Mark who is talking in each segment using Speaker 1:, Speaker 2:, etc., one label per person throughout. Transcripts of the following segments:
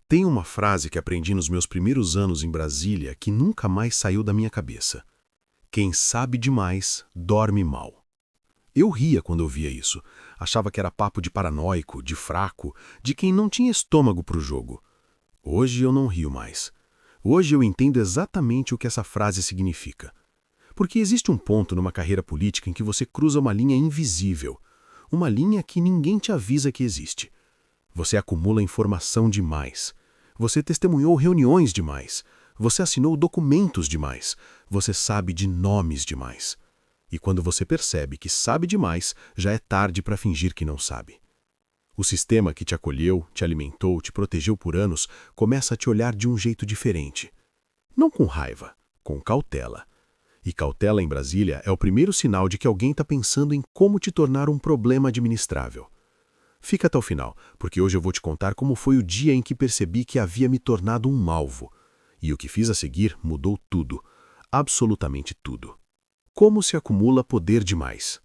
Speaker 1: Tem uma frase que aprendi nos meus primeiros anos em Brasília que nunca mais saiu da minha cabeça. Quem sabe demais, dorme mal. Eu ria quando eu via isso. Achava que era papo de paranoico, de fraco, de quem não tinha estômago para o jogo. Hoje eu não rio mais. Hoje eu entendo exatamente o que essa frase significa. Porque existe um ponto numa carreira política em que você cruza uma linha invisível. Uma linha que ninguém te avisa que existe. Você acumula informação demais. Você testemunhou reuniões demais. Você assinou documentos demais. Você sabe de nomes demais. E quando você percebe que sabe demais, já é tarde para fingir que não sabe. O sistema que te acolheu, te alimentou, te protegeu por anos, começa a te olhar de um jeito diferente. Não com raiva, com cautela. E cautela em Brasília é o primeiro sinal de que alguém está pensando em como te tornar um problema administrável. Fica até o final, porque hoje eu vou te contar como foi o dia em que percebi que havia me tornado um alvo. E o que fiz a seguir mudou tudo, absolutamente tudo. Como se acumula poder demais?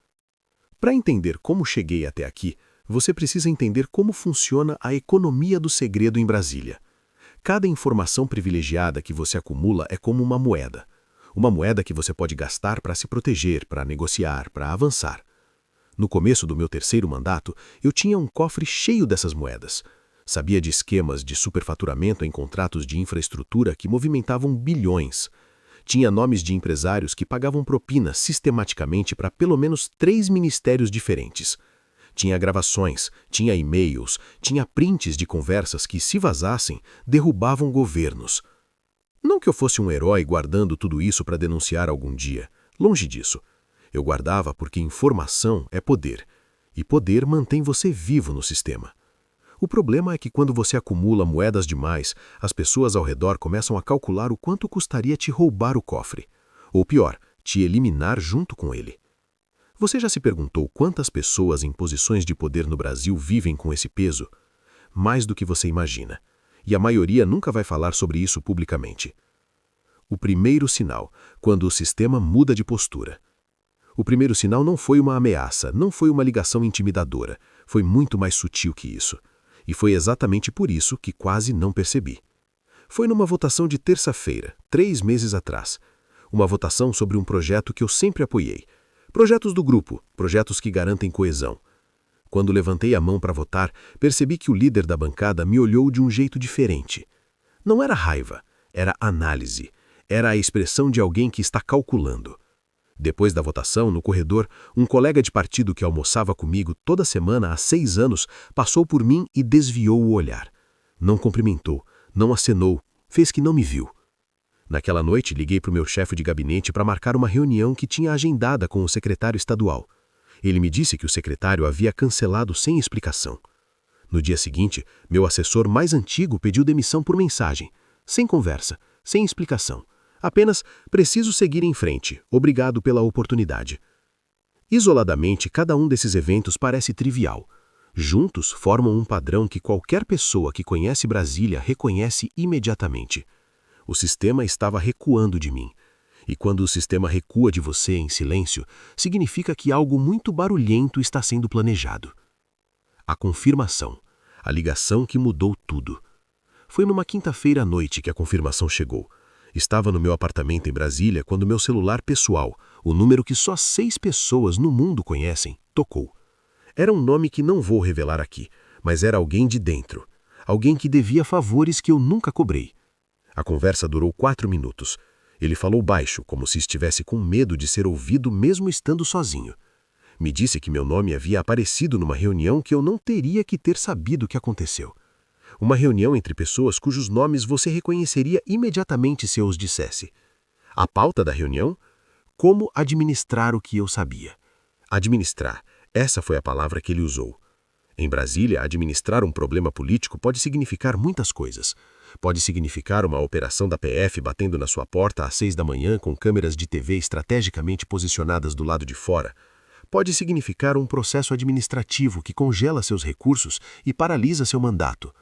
Speaker 1: Para entender como cheguei até aqui, você precisa entender como funciona a economia do segredo em Brasília. Cada informação privilegiada que você acumula é como uma moeda. Uma moeda que você pode gastar para se proteger, para negociar, para avançar. No começo do meu terceiro mandato, eu tinha um cofre cheio dessas moedas. Sabia de esquemas de superfaturamento em contratos de infraestrutura que movimentavam bilhões. Tinha nomes de empresários que pagavam propina sistematicamente para pelo menos 3 ministérios diferentes. Tinha gravações, tinha e-mails, tinha prints de conversas que, se vazassem, derrubavam governos. Não que eu fosse um herói guardando tudo isso para denunciar algum dia. Longe disso. Eu guardava porque informação é poder. E poder mantém você vivo no sistema. O problema é que quando você acumula moedas demais, as pessoas ao redor começam a calcular o quanto custaria te roubar o cofre. Ou pior, te eliminar junto com ele. Você já se perguntou quantas pessoas em posições de poder no Brasil vivem com esse peso? Mais do que você imagina. E a maioria nunca vai falar sobre isso publicamente. O primeiro sinal, quando o sistema muda de postura. O primeiro sinal não foi uma ameaça, não foi uma ligação intimidadora. Foi muito mais sutil que isso. E foi exatamente por isso que quase não percebi. Foi numa votação de terça-feira, 3 meses atrás. Uma votação sobre um projeto que eu sempre apoiei. Projetos do grupo, projetos que garantem coesão. Quando levantei a mão para votar, percebi que o líder da bancada me olhou de um jeito diferente. Não era raiva, era análise. Era a expressão de alguém que está calculando. Depois da votação, no corredor, um colega de partido que almoçava comigo toda semana há 6 anos passou por mim e desviou o olhar. Não cumprimentou, não acenou, fez que não me viu. Naquela noite, liguei para o meu chefe de gabinete para marcar uma reunião que tinha agendada com o secretário estadual. Ele me disse que o secretário havia cancelado sem explicação. No dia seguinte, meu assessor mais antigo pediu demissão por mensagem, sem conversa, sem explicação. Apenas, preciso seguir em frente, obrigado pela oportunidade. Isoladamente, cada um desses eventos parece trivial. Juntos, formam um padrão que qualquer pessoa que conhece Brasília reconhece imediatamente. O sistema estava recuando de mim. E quando o sistema recua de você em silêncio, significa que algo muito barulhento está sendo planejado. A confirmação, a ligação que mudou tudo. Foi numa quinta-feira à noite que a confirmação chegou. Estava no meu apartamento em Brasília quando meu celular pessoal, o número que só 6 pessoas no mundo conhecem, tocou. Era um nome que não vou revelar aqui, mas era alguém de dentro. Alguém que devia favores que eu nunca cobrei. A conversa durou 4 minutos. Ele falou baixo, como se estivesse com medo de ser ouvido mesmo estando sozinho. Me disse que meu nome havia aparecido numa reunião que eu não teria que ter sabido o que aconteceu. Uma reunião entre pessoas cujos nomes você reconheceria imediatamente se eu os dissesse. A pauta da reunião? Como administrar o que eu sabia. Administrar, essa foi a palavra que ele usou. Em Brasília, administrar um problema político pode significar muitas coisas. Pode significar uma operação da PF batendo na sua porta às 6 da manhã com câmeras de TV estrategicamente posicionadas do lado de fora. Pode significar um processo administrativo que congela seus recursos e paralisa seu mandato.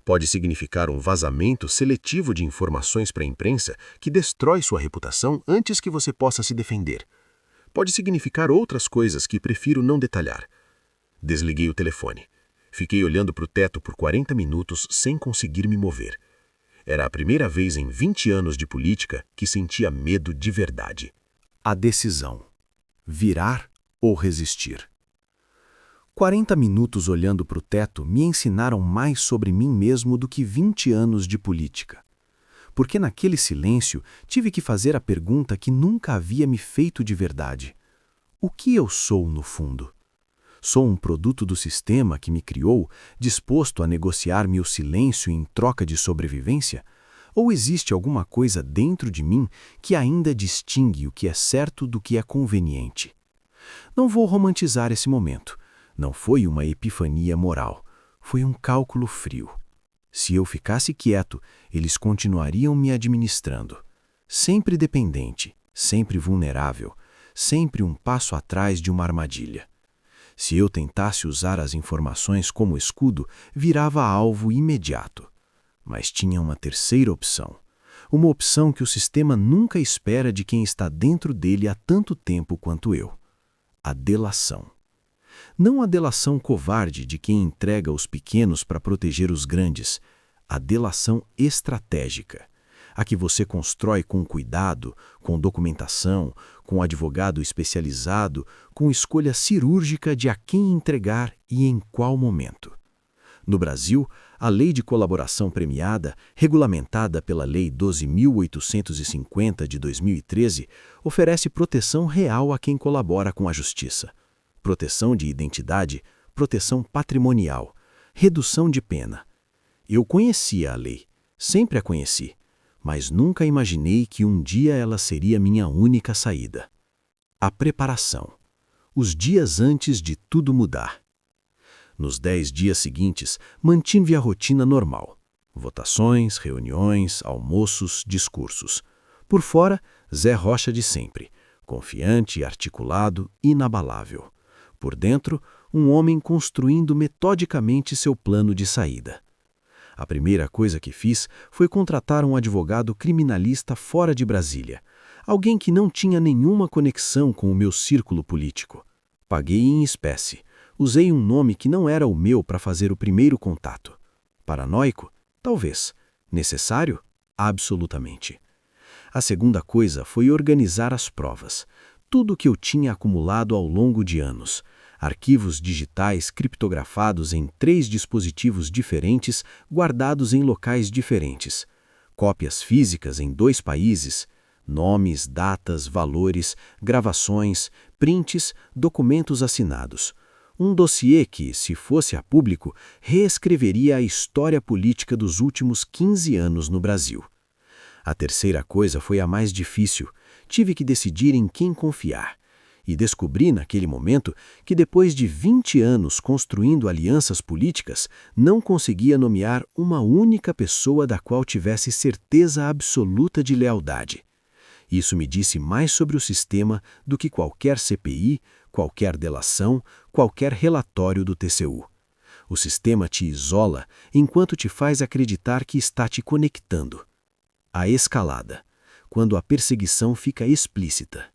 Speaker 1: Pode significar um vazamento seletivo de informações para a imprensa que destrói sua reputação antes que você possa se defender. Pode significar outras coisas que prefiro não detalhar. Desliguei o telefone. Fiquei olhando para o teto por 40 minutos sem conseguir me mover. Era a primeira vez em 20 anos de política que sentia medo de verdade. A decisão: virar ou resistir. 40 minutos olhando para o teto me ensinaram mais sobre mim mesmo do que 20 anos de política. Porque naquele silêncio tive que fazer a pergunta que nunca havia me feito de verdade. O que eu sou no fundo? Sou um produto do sistema que me criou, disposto a negociar-me o silêncio em troca de sobrevivência? Ou existe alguma coisa dentro de mim que ainda distingue o que é certo do que é conveniente? Não vou romantizar esse momento. Não foi uma epifania moral. Foi um cálculo frio. Se eu ficasse quieto, eles continuariam me administrando. Sempre dependente, sempre vulnerável, sempre um passo atrás de uma armadilha. Se eu tentasse usar as informações como escudo, virava alvo imediato. Mas tinha uma terceira opção. Uma opção que o sistema nunca espera de quem está dentro dele há tanto tempo quanto eu. A delação. Não a delação covarde de quem entrega os pequenos para proteger os grandes. A delação estratégica. A que você constrói com cuidado, com documentação, com advogado especializado, com escolha cirúrgica de a quem entregar e em qual momento. No Brasil, a Lei de Colaboração Premiada, regulamentada pela Lei 12.850 de 2013, oferece proteção real a quem colabora com a justiça. Proteção de identidade, proteção patrimonial, redução de pena. Eu conhecia a lei, sempre a conheci, mas nunca imaginei que um dia ela seria minha única saída. A preparação. Os dias antes de tudo mudar. Nos 10 dias seguintes, mantive a rotina normal. Votações, reuniões, almoços, discursos. Por fora, Zé Rocha de sempre, confiante, articulado, inabalável. Por dentro, um homem construindo metodicamente seu plano de saída. A primeira coisa que fiz foi contratar um advogado criminalista fora de Brasília, alguém que não tinha nenhuma conexão com o meu círculo político. Paguei em espécie. Usei um nome que não era o meu para fazer o primeiro contato. Paranoico? Talvez. Necessário? Absolutamente. A segunda coisa foi organizar as provas. Tudo o que eu tinha acumulado ao longo de anos. Arquivos digitais criptografados em 3 dispositivos diferentes, guardados em locais diferentes. Cópias físicas em 2 países. Nomes, datas, valores, gravações, prints, documentos assinados. Um dossiê que, se fosse a público, reescreveria a história política dos últimos 15 anos no Brasil. A terceira coisa foi a mais difícil. Tive que decidir em quem confiar. E descobri naquele momento que depois de 20 anos construindo alianças políticas, não conseguia nomear uma única pessoa da qual tivesse certeza absoluta de lealdade. Isso me disse mais sobre o sistema do que qualquer CPI, qualquer delação, qualquer relatório do TCU. O sistema te isola enquanto te faz acreditar que está te conectando. A escalada, quando a perseguição fica explícita.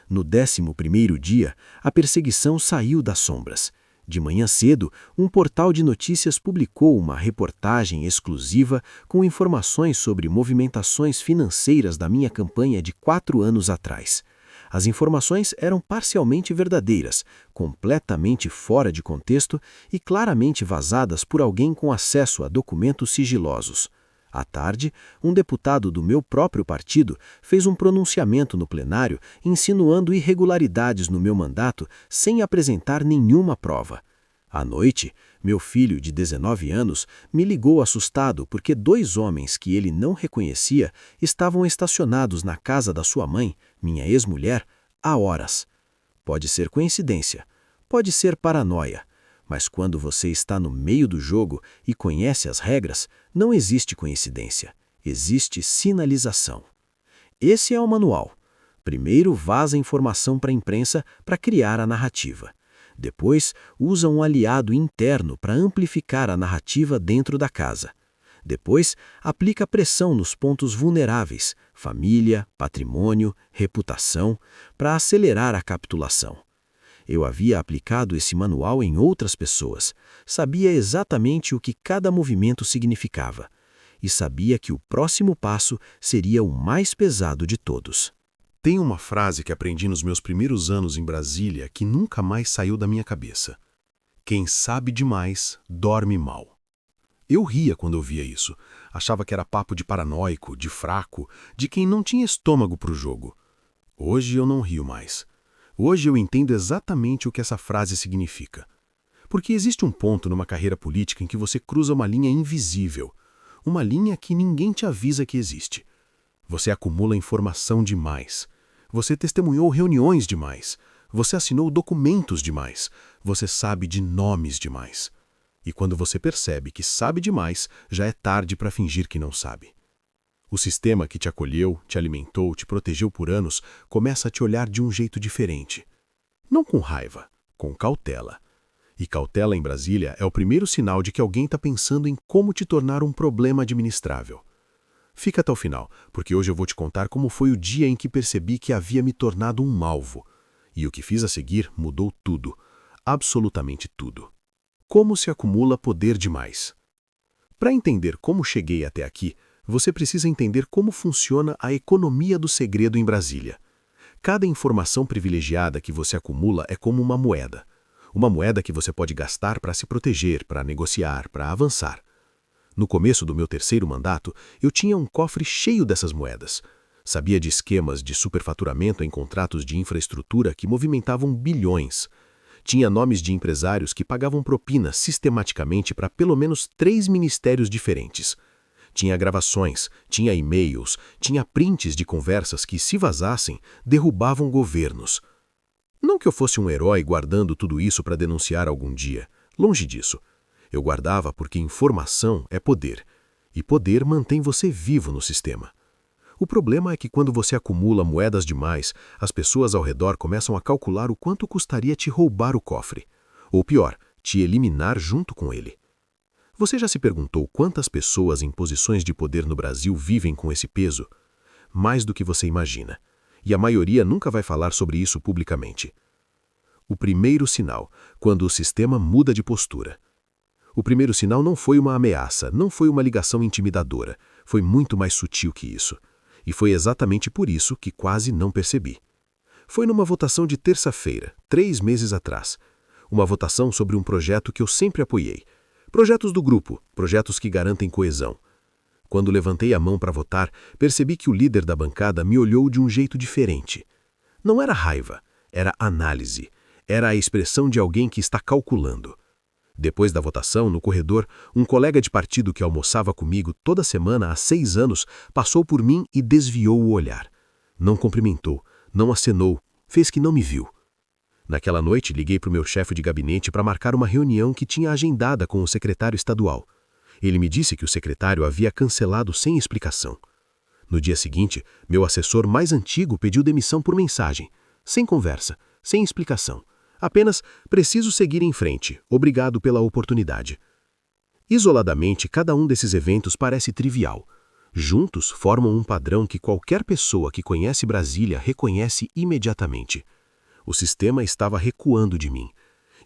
Speaker 1: No 11º dia, a perseguição saiu das sombras. De manhã cedo, um portal de notícias publicou uma reportagem exclusiva com informações sobre movimentações financeiras da minha campanha de 4 anos atrás. As informações eram parcialmente verdadeiras, completamente fora de contexto e claramente vazadas por alguém com acesso a documentos sigilosos. À tarde, um deputado do meu próprio partido fez um pronunciamento no plenário insinuando irregularidades no meu mandato sem apresentar nenhuma prova. À noite, meu filho, de 19 anos, me ligou assustado porque 2 homens que ele não reconhecia estavam estacionados na casa da sua mãe, minha ex-mulher, há horas. Pode ser coincidência, pode ser paranoia. Mas quando você está no meio do jogo e conhece as regras, não existe coincidência, existe sinalização. Esse é o manual. Primeiro vaza informação para a imprensa para criar a narrativa. Depois, usa um aliado interno para amplificar a narrativa dentro da casa. Depois, aplica pressão nos pontos vulneráveis, família, patrimônio, reputação, para acelerar a capitulação.
Speaker 2: Eu havia aplicado esse manual em outras pessoas, sabia exatamente o que cada movimento significava e sabia que o próximo passo seria o mais pesado de todos.
Speaker 1: Tem uma frase que aprendi nos meus primeiros anos em Brasília que nunca mais saiu da minha cabeça. Quem sabe demais, dorme mal. Eu ria quando eu via isso. Achava que era papo de paranoico, de fraco, de quem não tinha estômago para o jogo. Hoje eu não rio mais. Hoje eu entendo exatamente o que essa frase significa. Porque existe um ponto numa carreira política em que você cruza uma linha invisível. Uma linha que ninguém te avisa que existe. Você acumula informação demais. Você testemunhou reuniões demais. Você assinou documentos demais. Você sabe de nomes demais. E quando você percebe que sabe demais, já é tarde para fingir que não sabe. O sistema que te acolheu, te alimentou, te protegeu por anos, começa a te olhar de um jeito diferente. Não com raiva, com cautela. E cautela em Brasília é o primeiro sinal de que alguém está pensando em como te tornar um problema administrável. Fica até o final, porque hoje eu vou te contar como foi o dia em que percebi que havia me tornado um alvo. E o que fiz a seguir mudou tudo, absolutamente tudo. Como se acumula poder demais? Para entender como cheguei até aqui, você precisa entender como funciona a economia do segredo em Brasília. Cada informação privilegiada que você acumula é como uma moeda. Uma moeda que você pode gastar para se proteger, para negociar, para avançar. No começo do meu terceiro mandato, eu tinha um cofre cheio dessas moedas. Sabia de esquemas de superfaturamento em contratos de infraestrutura que movimentavam bilhões. Tinha nomes de empresários que pagavam propina sistematicamente para pelo menos 3 ministérios diferentes. Tinha gravações, tinha e-mails, tinha prints de conversas que, se vazassem, derrubavam governos. Não que eu fosse um herói guardando tudo isso para denunciar algum dia. Longe disso. Eu guardava porque informação é poder. E poder mantém você vivo no sistema. O problema é que quando você acumula moedas demais, as pessoas ao redor começam a calcular o quanto custaria te roubar o cofre. Ou pior, te eliminar junto com ele. Você já se perguntou quantas pessoas em posições de poder no Brasil vivem com esse peso? Mais do que você imagina. E a maioria nunca vai falar sobre isso publicamente. O primeiro sinal, quando o sistema muda de postura. O primeiro sinal não foi uma ameaça, não foi uma ligação intimidadora. Foi muito mais sutil que isso. E foi exatamente por isso que quase não percebi. Foi numa votação de terça-feira, 3 meses atrás. Uma votação sobre um projeto que eu sempre apoiei. Projetos do grupo, projetos que garantem coesão. Quando levantei a mão para votar, percebi que o líder da bancada me olhou de um jeito diferente. Não era raiva, era análise. Era a expressão de alguém que está calculando. Depois da votação, no corredor, um colega de partido que almoçava comigo toda semana há 6 anos passou por mim e desviou o olhar. Não cumprimentou, não acenou, fez que não me viu. Naquela noite, liguei para o meu chefe de gabinete para marcar uma reunião que tinha agendada com o secretário estadual. Ele me disse que o secretário havia cancelado sem explicação. No dia seguinte, meu assessor mais antigo pediu demissão por mensagem, sem conversa, sem explicação. Apenas, preciso seguir em frente, obrigado pela oportunidade. Isoladamente, cada um desses eventos parece trivial. Juntos, formam um padrão que qualquer pessoa que conhece Brasília reconhece imediatamente. O sistema estava recuando de mim.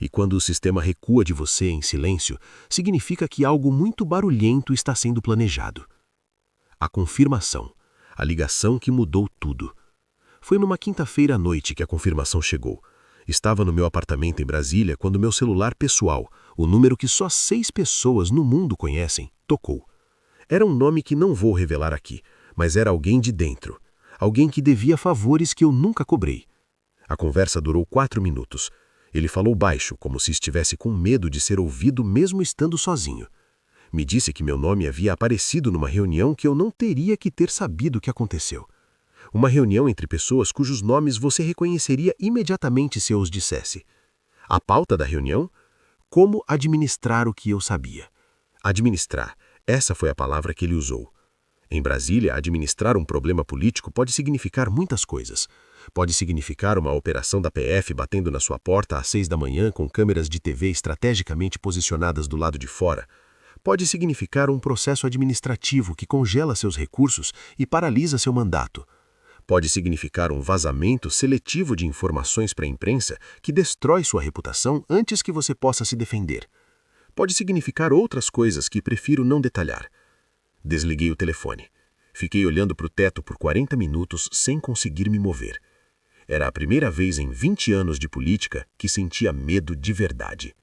Speaker 1: E quando o sistema recua de você em silêncio, significa que algo muito barulhento está sendo planejado. A confirmação, a ligação que mudou tudo. Foi numa quinta-feira à noite que a confirmação chegou. Estava no meu apartamento em Brasília quando meu celular pessoal, o número que só 6 pessoas no mundo conhecem, tocou. Era um nome que não vou revelar aqui, mas era alguém de dentro. Alguém que devia favores que eu nunca cobrei. A conversa durou 4 minutos. Ele falou baixo, como se estivesse com medo de ser ouvido mesmo estando sozinho. Me disse que meu nome havia aparecido numa reunião que eu não teria que ter sabido o que aconteceu. Uma reunião entre pessoas cujos nomes você reconheceria imediatamente se eu os dissesse. A pauta da reunião? Como administrar o que eu sabia. Administrar. Essa foi a palavra que ele usou. Em Brasília, administrar um problema político pode significar muitas coisas. Pode significar uma operação da PF batendo na sua porta às 6 da manhã com câmeras de TV estrategicamente posicionadas do lado de fora. Pode significar um processo administrativo que congela seus recursos e paralisa seu mandato. Pode significar um vazamento seletivo de informações para a imprensa que destrói sua reputação antes que você possa se defender. Pode significar outras coisas que prefiro não detalhar. Desliguei o telefone. Fiquei olhando para o teto por 40 minutos sem conseguir me mover. Era a primeira vez em 20 anos de política que sentia medo de verdade.